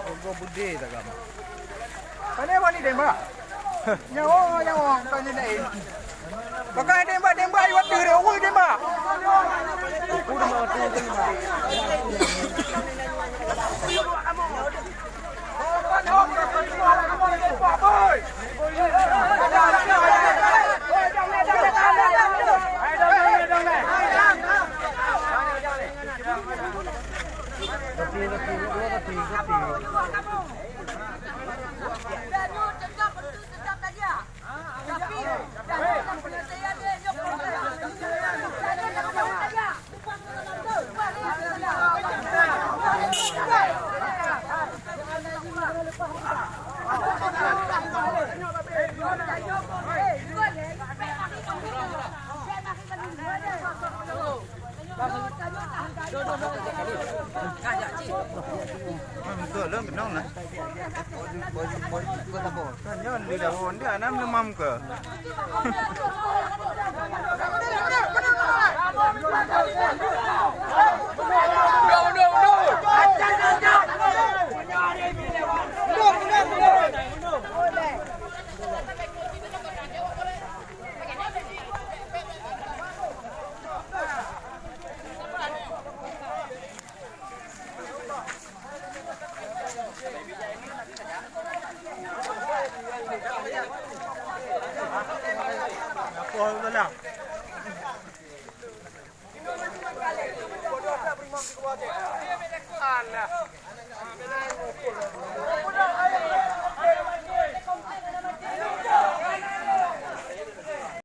Tunggu budi tak kamu. Mana mana tembak? Nyawa kan ni lain. Pakai tembak iwat dia, oi tembak. Udah mau tu tembak. Betul benar lah. Kan jangan di dahon dia enam lemam ke. Alah.